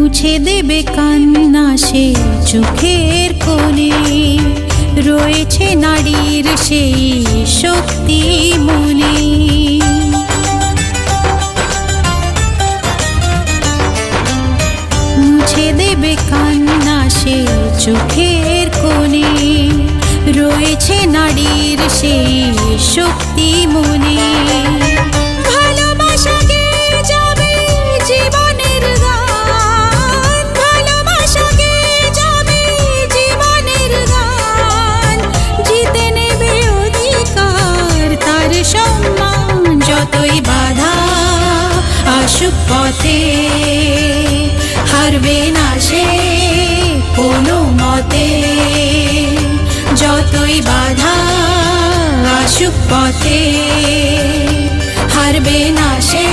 মুছে দেবে কান্না সে চোখের কোণে, রয়েছে নারীর সেই শক্তি মনে। মুছে দেবে কান্না সে চোখের কোণে, রয়েছে নারীর সেই শক্তি মনে। যতই বাধা আসুক পথে, হারবে না সে কোনো মতে। যতই বাধা আসুক পথে, হারবে না সে।